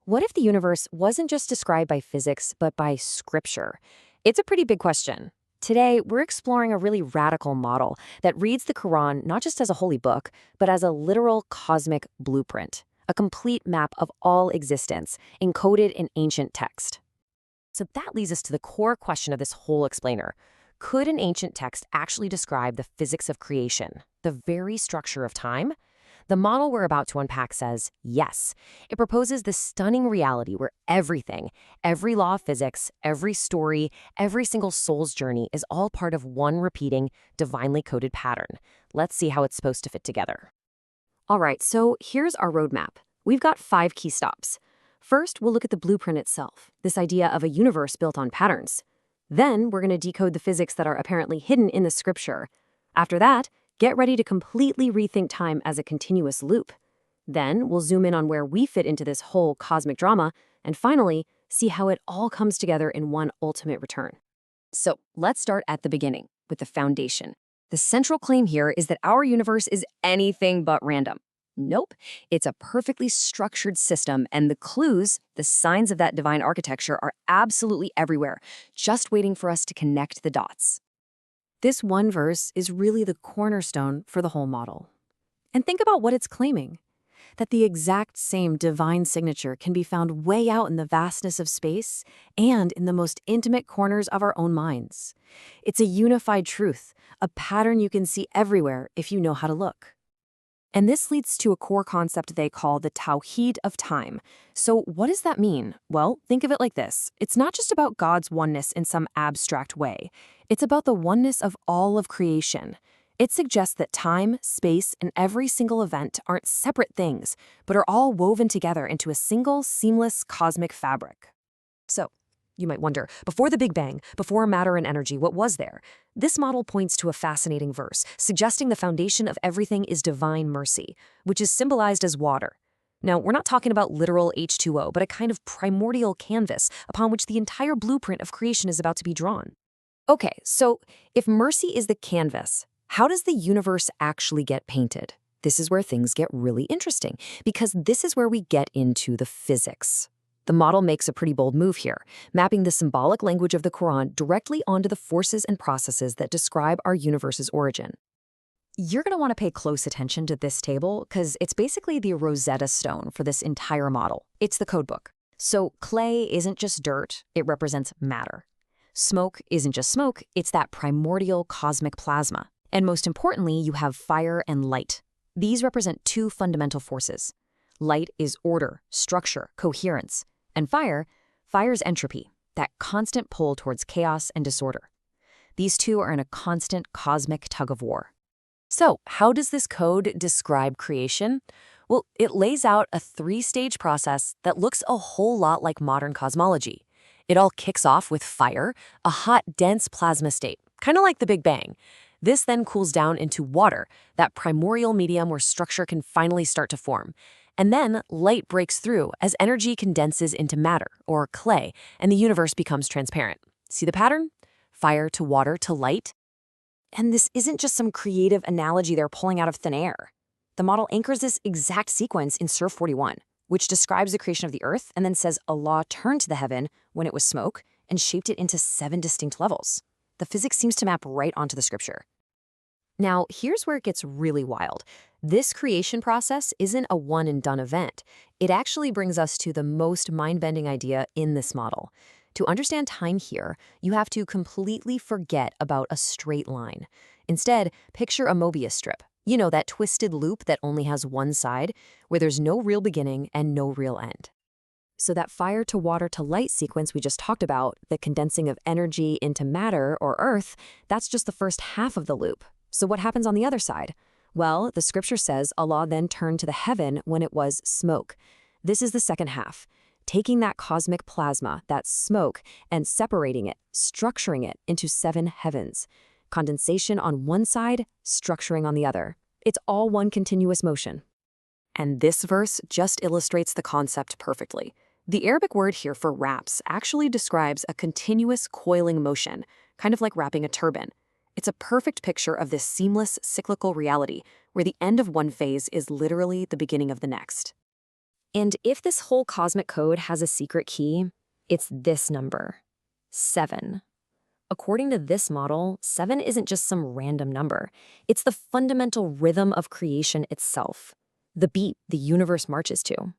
What if the universe wasn't just described by physics, but by scripture? It's a pretty big question. Today, we're exploring a really radical model that reads the Quran not just as a holy book, but as a literal cosmic blueprint, a complete map of all existence, encoded in ancient text. So that leads us to the core question of this whole explainer. Could an ancient text actually describe the physics of creation, the very structure of time? The model we're about to unpack says yes. It proposes this stunning reality where everything, every law of physics, every story, every single soul's journey is all part of one repeating, divinely coded pattern. Let's see how it's supposed to fit together. All right, so here's our roadmap. We've got 5 key stops. First, we'll look at the blueprint itself, this idea of a universe built on patterns. Then, we're going to decode the physics that are apparently hidden in the scripture. After that, get ready to completely rethink time as a continuous loop. Then, we'll zoom in on where we fit into this whole cosmic drama, and finally, see how it all comes together in one ultimate return. So, let's start at the beginning, with the foundation. The central claim here is that our universe is anything but random. Nope, it's a perfectly structured system, and the clues, the signs of that divine architecture, are absolutely everywhere, just waiting for us to connect the dots. This one verse is really the cornerstone for the whole model. And think about what it's claiming, that the exact same divine signature can be found way out in the vastness of space and in the most intimate corners of our own minds. It's a unified truth, a pattern you can see everywhere if you know how to look. And this leads to a core concept they call the Tawheed of time. So what does that mean? Well, think of it like this. It's not just about God's oneness in some abstract way. It's about the oneness of all of creation. It suggests that time, space, and every single event aren't separate things, but are all woven together into a single, seamless cosmic fabric. So, you might wonder, before the Big Bang, before matter and energy, what was there? This model points to a fascinating verse, suggesting the foundation of everything is divine mercy, which is symbolized as water. Now, we're not talking about literal H2O, but a kind of primordial canvas upon which the entire blueprint of creation is about to be drawn. Okay, so if mercy is the canvas, how does the universe actually get painted? This is where things get really interesting, because this is where we get into the physics. The model makes a pretty bold move here, mapping the symbolic language of the Quran directly onto the forces and processes that describe our universe's origin. You're going to want to pay close attention to this table because it's basically the Rosetta Stone for this entire model. It's the codebook. So clay isn't just dirt, it represents matter. Smoke isn't just smoke, it's that primordial cosmic plasma. And most importantly, you have fire and light. These represent 2 fundamental forces. Light is order, structure, coherence. And fire's entropy, that constant pull towards chaos and disorder. These 2 are in a constant cosmic tug-of-war. So, how does this code describe creation? Well, it lays out a 3-stage process that looks a whole lot like modern cosmology. It all kicks off with fire, a hot, dense plasma state, kind of like the Big Bang. This then cools down into water, that primordial medium where structure can finally start to form. And then light breaks through as energy condenses into matter, or clay, and the universe becomes transparent. See the pattern? Fire to water to light. And this isn't just some creative analogy they're pulling out of thin air. The model anchors this exact sequence in Surah 41, which describes the creation of the earth and then says Allah turned to the heaven when it was smoke and shaped it into 7 distinct levels. The physics seems to map right onto the scripture. Now, here's where it gets really wild. This creation process isn't a one-and-done event. It actually brings us to the most mind-bending idea in this model. To understand time here, you have to completely forget about a straight line. Instead, picture a Mobius strip. You know, that twisted loop that only has one side, where there's no real beginning and no real end. So that fire to water to light sequence we just talked about, the condensing of energy into matter or earth, that's just the first half of the loop. So what happens on the other side? Well, the scripture says Allah then turned to the heaven when it was smoke. This is the second half, taking that cosmic plasma, that smoke, and separating it, structuring it into 7 heavens. Condensation on one side, structuring on the other. It's all one continuous motion. And this verse just illustrates the concept perfectly. The Arabic word here for wraps actually describes a continuous coiling motion, kind of like wrapping a turban. It's a perfect picture of this seamless, cyclical reality, where the end of one phase is literally the beginning of the next. And if this whole cosmic code has a secret key, it's this number, 7. According to this model, 7 isn't just some random number. It's the fundamental rhythm of creation itself, the beat the universe marches to.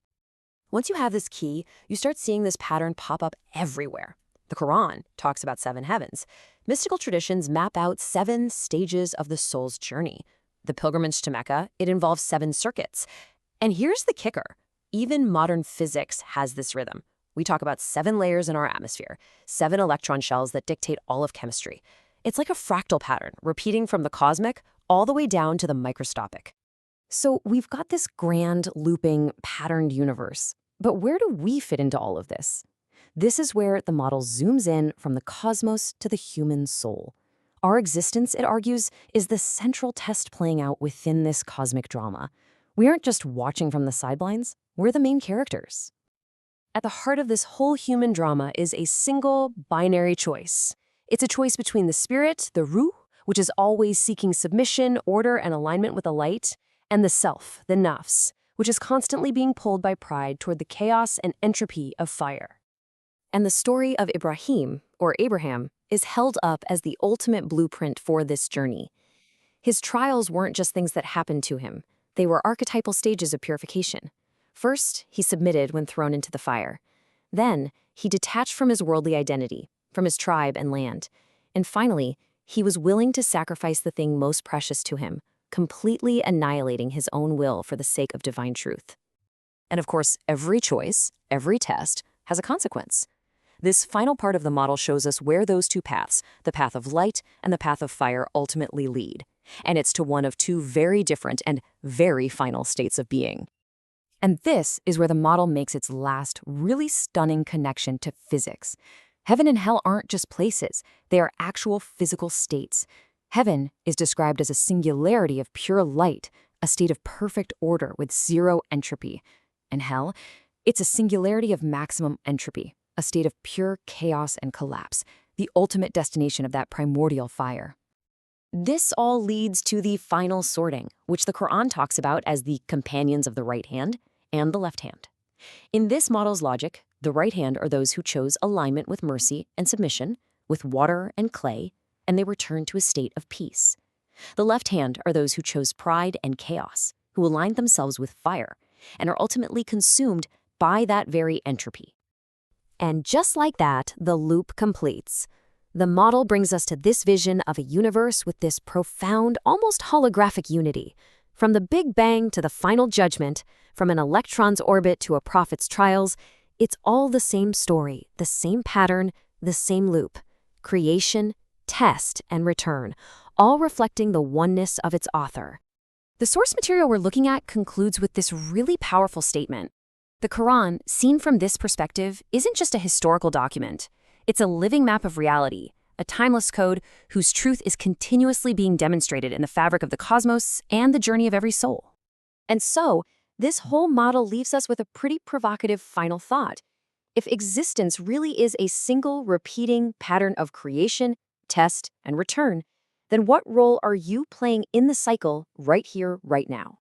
Once you have this key, you start seeing this pattern pop up everywhere. The Quran talks about 7 heavens. Mystical traditions map out 7 stages of the soul's journey. The pilgrimage to Mecca, it involves 7 circuits. And here's the kicker. Even modern physics has this rhythm. We talk about 7 layers in our atmosphere, 7 electron shells that dictate all of chemistry. It's like a fractal pattern, repeating from the cosmic all the way down to the microscopic. So we've got this grand, looping, patterned universe. But where do we fit into all of this? This is where the model zooms in from the cosmos to the human soul. Our existence, it argues, is the central test playing out within this cosmic drama. We aren't just watching from the sidelines, we're the main characters. At the heart of this whole human drama is a single binary choice. It's a choice between the spirit, the Rooh, which is always seeking submission, order, and alignment with the light, and the self, the nafs, which is constantly being pulled by pride toward the chaos and entropy of fire. And the story of Ibrahim, or Abraham, is held up as the ultimate blueprint for this journey. His trials weren't just things that happened to him. They were archetypal stages of purification. First, he submitted when thrown into the fire. Then, he detached from his worldly identity, from his tribe and land. And finally, he was willing to sacrifice the thing most precious to him, completely annihilating his own will for the sake of divine truth. And of course, every choice, every test, has a consequence. This final part of the model shows us where those 2 paths, the path of light and the path of fire, ultimately lead. And it's to one of 2 very different and very final states of being. And this is where the model makes its last, really stunning connection to physics. Heaven and hell aren't just places, they are actual physical states. Heaven is described as a singularity of pure light, a state of perfect order with 0 entropy. And hell, it's a singularity of maximum entropy, a state of pure chaos and collapse, the ultimate destination of that primordial fire. This all leads to the final sorting, which the Quran talks about as the companions of the right hand and the left hand. In this model's logic, the right hand are those who chose alignment with mercy and submission, with water and clay, and they returned to a state of peace. The left hand are those who chose pride and chaos, who aligned themselves with fire, and are ultimately consumed by that very entropy. And just like that, the loop completes. The model brings us to this vision of a universe with this profound, almost holographic unity. From the Big Bang to the final judgment, from an electron's orbit to a prophet's trials, it's all the same story, the same pattern, the same loop. Creation, test, and return, all reflecting the oneness of its author. The source material we're looking at concludes with this really powerful statement. The Quran, seen from this perspective, isn't just a historical document. It's a living map of reality, a timeless code whose truth is continuously being demonstrated in the fabric of the cosmos and the journey of every soul. And so, this whole model leaves us with a pretty provocative final thought. If existence really is a single repeating pattern of creation, test, and return, then what role are you playing in the cycle right here, right now?